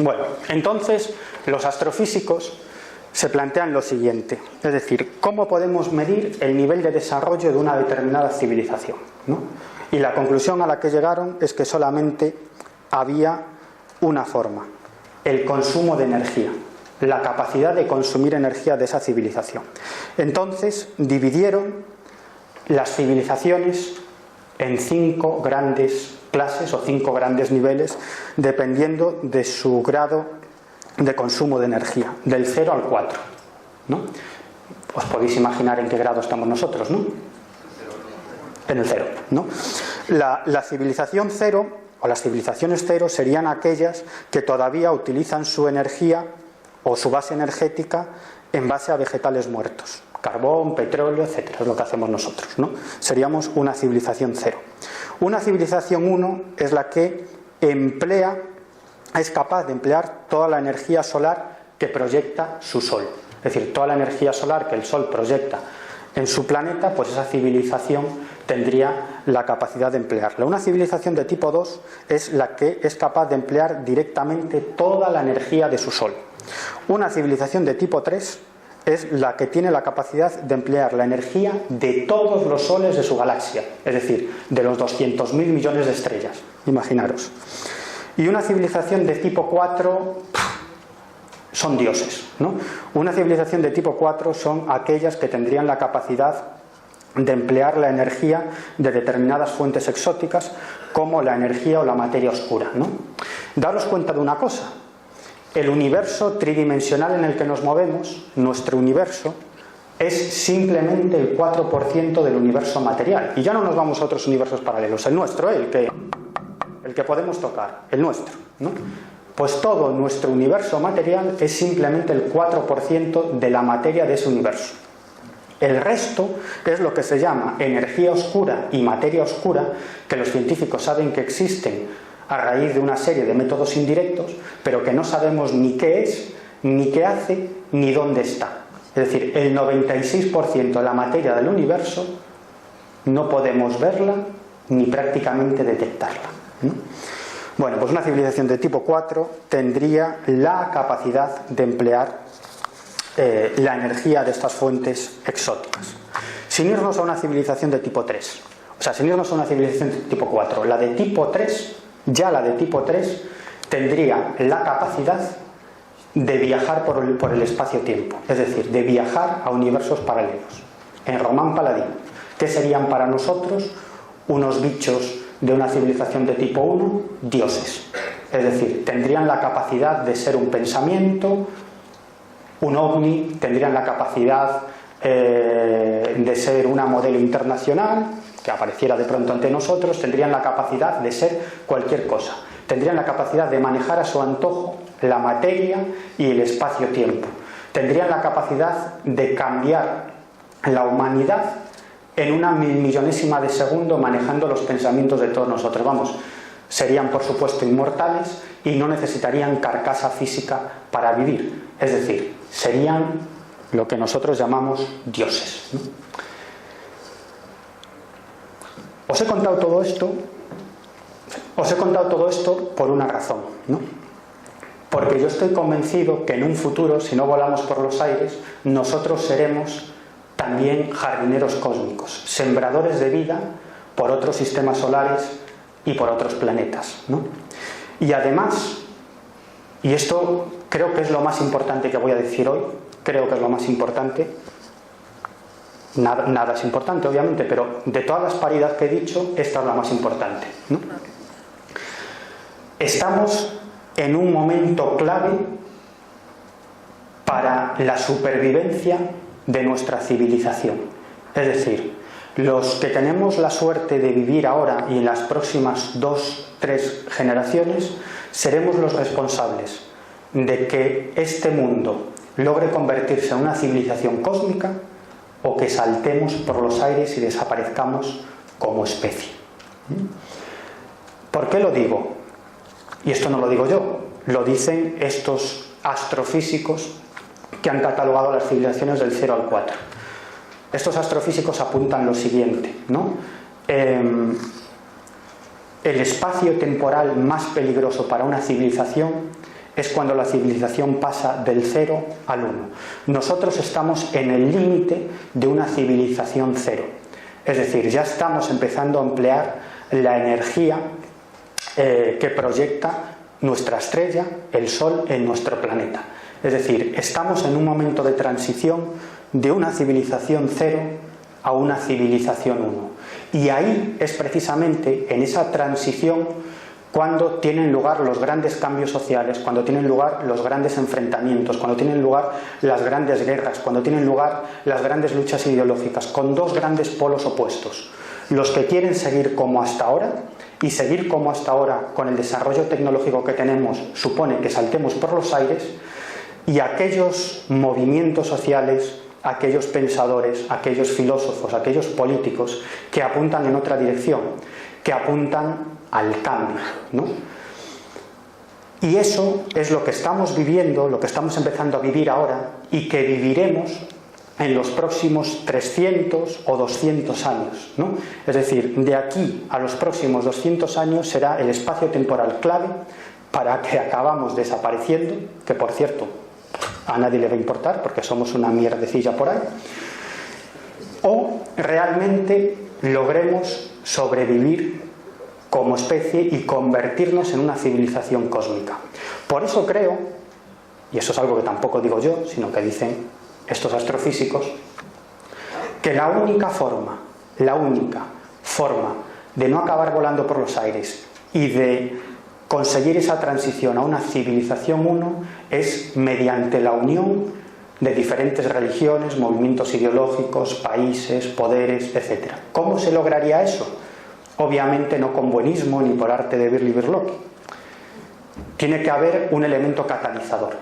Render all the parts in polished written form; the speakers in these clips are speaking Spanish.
Bueno, entonces los astrofísicos se plantean lo siguiente, es decir, ¿cómo podemos medir el nivel de desarrollo de una determinada civilización, ¿no? Y la conclusión a la que llegaron es que solamente había una forma: el consumo de energía, la capacidad de consumir energía de esa civilización. Entonces dividieron las civilizaciones en 5 grandes clases o 5 grandes niveles, dependiendo de su grado de consumo de energía, del 0 al 4, ¿no? Os podéis imaginar en qué grado estamos nosotros, ¿no? En el 0, ¿no? La civilización 0 o las civilizaciones 0 serían aquellas que todavía utilizan su energía o su base energética en base a vegetales muertos, carbón, petróleo, etcétera, es lo que hacemos nosotros, ¿no? Seríamos una civilización 0. Una civilización 1 es la que es capaz de emplear toda la energía solar que proyecta su Sol. Es decir, toda la energía solar que el Sol proyecta en su planeta, pues esa civilización tendría la capacidad de emplearla. Una civilización de tipo 2 es la que es capaz de emplear directamente toda la energía de su Sol. Una civilización de tipo 3 es la que tiene la capacidad de emplear la energía de todos los soles de su galaxia, es decir, de los 200.000 millones de estrellas, imaginaros. Y una civilización de tipo 4 son dioses, ¿no? Una civilización de tipo 4 son aquellas que tendrían la capacidad de emplear la energía de determinadas fuentes exóticas, como la energía o la materia oscura, ¿no? Daros cuenta de una cosa: el universo tridimensional en el que nos movemos, nuestro universo, es simplemente el 4% del universo material. Y ya no nos vamos a otros universos paralelos, el nuestro, el que podemos tocar, el nuestro, ¿no? Pues todo nuestro universo material es simplemente el 4% de la materia de ese universo. El resto es lo que se llama energía oscura y materia oscura, que los científicos saben que existen a raíz de una serie de métodos indirectos, pero que no sabemos ni qué es, ni qué hace, ni dónde está. Es decir, el 96% de la materia del universo no podemos verla ni prácticamente detectarla, ¿no? Bueno, pues una civilización de tipo 4 tendría la capacidad de emplear la energía de estas fuentes exóticas. Sin irnos a una civilización de tipo 3, o sea, sin irnos a una civilización de tipo 4, la de tipo 3, ya la de tipo 3 tendría la capacidad de viajar por el espacio-tiempo, es decir, de viajar a universos paralelos. En Román Paladín, ¿qué serían para nosotros unos bichos de una civilización de tipo 1? Dioses. Es decir, tendrían la capacidad de ser un pensamiento, un ovni, tendrían la capacidad de ser una modelo internacional que apareciera de pronto ante nosotros, tendrían la capacidad de ser cualquier cosa, tendrían la capacidad de manejar a su antojo la materia y el espacio-tiempo, tendrían la capacidad de cambiar la humanidad en una milmillonésima de segundo, manejando los pensamientos de todos nosotros. Vamos, serían por supuesto inmortales y no necesitarían carcasa física para vivir, es decir, serían lo que nosotros llamamos dioses, ¿no? Os he contado todo esto por una razón, ¿no? Porque yo estoy convencido que en un futuro, si no volamos por los aires, nosotros seremos también jardineros cósmicos, sembradores de vida por otros sistemas solares y por otros planetas, ¿no? Y además, y esto creo que es lo más importante que voy a decir hoy, creo que es lo más importante, nada es importante obviamente, pero de todas las paridas que he dicho, esta es la más importante, ¿no? Estamos en un momento clave para la supervivencia de nuestra civilización. Es decir, los que tenemos la suerte de vivir ahora y en las próximas 2-3 generaciones, seremos los responsables de que este mundo logre convertirse en una civilización cósmica o que saltemos por los aires y desaparezcamos como especie. ¿Por qué lo digo? Y esto no lo digo yo, lo dicen estos astrofísicos que han catalogado las civilizaciones del 0 al 4. Estos astrofísicos apuntan lo siguiente, ¿no? El espacio temporal más peligroso para una civilización es cuando la civilización pasa del 0 al 1. Nosotros estamos en el límite de una civilización 0. Es decir, ya estamos empezando a emplear la energía que proyecta nuestra estrella, el Sol, en nuestro planeta. Es decir, estamos en un momento de transición de una civilización 0 a una civilización 1. Y ahí es precisamente en esa transición cuando tienen lugar los grandes cambios sociales, cuando tienen lugar los grandes enfrentamientos, cuando tienen lugar las grandes guerras, cuando tienen lugar las grandes luchas ideológicas, con dos grandes polos opuestos. Los que quieren seguir como hasta ahora, y seguir como hasta ahora con el desarrollo tecnológico que tenemos supone que saltemos por los aires, y aquellos movimientos sociales, aquellos pensadores, aquellos filósofos, aquellos políticos que apuntan en otra dirección, que apuntan al cambio, ¿no? Y eso es lo que estamos viviendo, lo que estamos empezando a vivir ahora y que viviremos en los próximos 300 o 200 años, ¿no? Es decir, de aquí a los próximos 200 años será el espacio temporal clave para que acabamos desapareciendo, que por cierto a nadie le va a importar porque somos una mierdecilla por ahí, o realmente logremos sobrevivir como especie y convertirnos en una civilización cósmica. Por eso creo, y eso es algo que tampoco digo yo, sino que dicen estos astrofísicos, que la única forma de no acabar volando por los aires y de conseguir esa transición a una civilización 1 es mediante la unión de diferentes religiones, movimientos ideológicos, países, poderes, etc. ¿Cómo se lograría eso? Obviamente no con buenismo ni por arte de Birlibirloqui. Tiene que haber un elemento catalizador.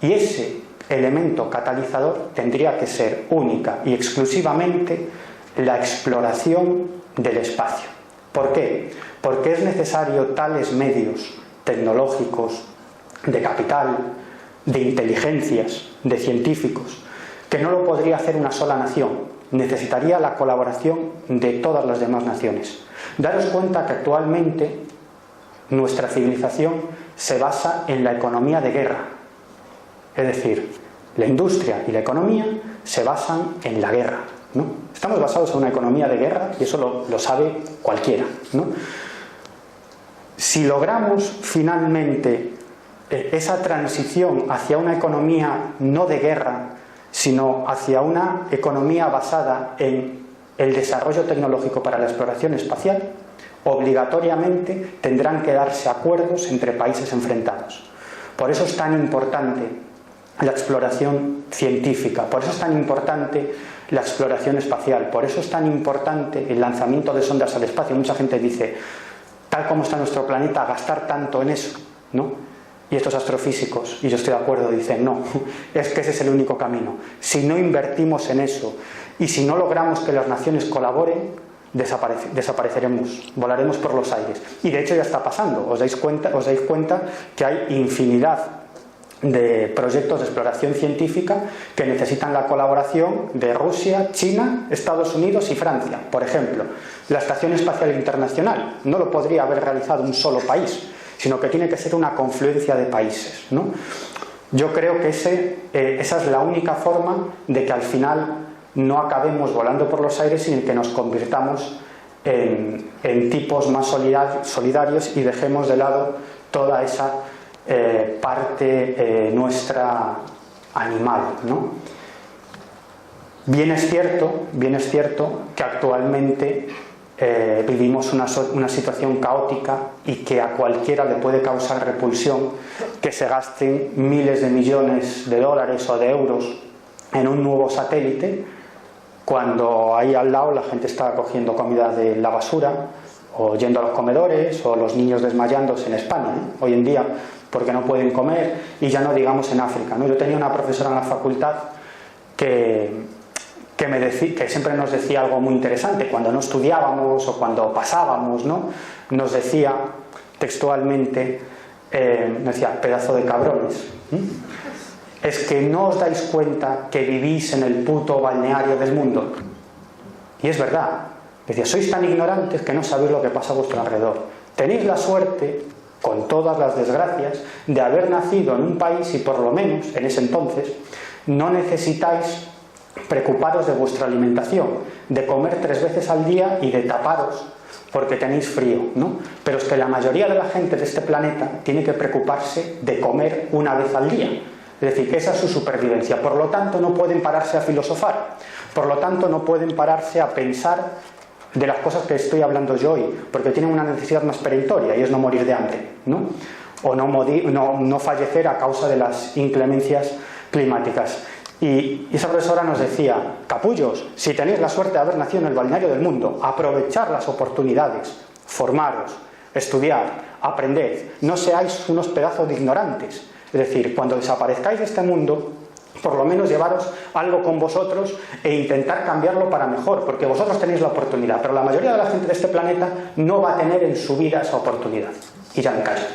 Y ese elemento catalizador tendría que ser única y exclusivamente la exploración del espacio. ¿Por qué? Porque es necesario tales medios tecnológicos, de capital, de inteligencias, de científicos, que no lo podría hacer una sola nación. Necesitaría la colaboración de todas las demás naciones. Daros cuenta que actualmente nuestra civilización se basa en la economía de guerra. Es decir, la industria y la economía se basan en la guerra, ¿no? Estamos basados en una economía de guerra y eso lo sabe cualquiera, ¿no? Si logramos finalmente esa transición hacia una economía no de guerra, sino hacia una economía basada en el desarrollo tecnológico para la exploración espacial, obligatoriamente tendrán que darse acuerdos entre países enfrentados. Por eso es tan importante la exploración científica, por eso es tan importante la exploración espacial, por eso es tan importante el lanzamiento de sondas al espacio. Mucha gente dice, tal como está nuestro planeta, gastar tanto en eso, ¿no? Y estos astrofísicos, y yo estoy de acuerdo, dicen, no, es que ese es el único camino. Si no invertimos en eso y si no logramos que las naciones colaboren, desapareceremos, volaremos por los aires. Y de hecho ya está pasando. Os dais cuenta que hay infinidad de proyectos de exploración científica que necesitan la colaboración de Rusia, China, Estados Unidos y Francia. Por ejemplo, la Estación Espacial Internacional no lo podría haber realizado un solo país, sino que tiene que ser una confluencia de países, ¿no? Yo creo que esa es la única forma de que al final no acabemos volando por los aires, sino que nos convirtamos en tipos más solidarios y dejemos de lado toda esa parte nuestra animal, ¿no? Bien es cierto que actualmente vivimos una situación caótica y que a cualquiera le puede causar repulsión que se gasten miles de millones de dólares o de euros en un nuevo satélite cuando ahí al lado la gente está cogiendo comida de la basura o yendo a los comedores, o los niños desmayándose en España, ¿no? Hoy en día, porque no pueden comer, y ya no digamos en África, ¿no? Yo tenía una profesora en la facultad que siempre nos decía algo muy interesante cuando no estudiábamos o cuando pasábamos, ¿no? Nos decía textualmente, nos decía, pedazo de cabrones, es que no os dais cuenta que vivís en el puto balneario del mundo. Y es verdad. Decía, sois tan ignorantes que no sabéis lo que pasa a vuestro alrededor. Tenéis la suerte con todas las desgracias, de haber nacido en un país y por lo menos, en ese entonces, no necesitáis preocuparos de vuestra alimentación, de comer 3 veces al día y de taparos porque tenéis frío, ¿no? Pero es que la mayoría de la gente de este planeta tiene que preocuparse de comer una vez al día. Es decir, que esa es su supervivencia. Por lo tanto, no pueden pararse a filosofar. Por lo tanto, no pueden pararse a pensar de las cosas que estoy hablando yo hoy, porque tienen una necesidad más perentoria y es no morir de hambre, ¿no? O no fallecer a causa de las inclemencias climáticas. Y esa profesora nos decía: capullos, si tenéis la suerte de haber nacido en el balneario del mundo, aprovechar las oportunidades, formaros, estudiar, aprended, no seáis unos pedazos de ignorantes. Es decir, cuando desaparezcáis de este mundo, por lo menos llevaros algo con vosotros e intentar cambiarlo para mejor, porque vosotros tenéis la oportunidad, pero la mayoría de la gente de este planeta no va a tener en su vida esa oportunidad. Y ya me callo.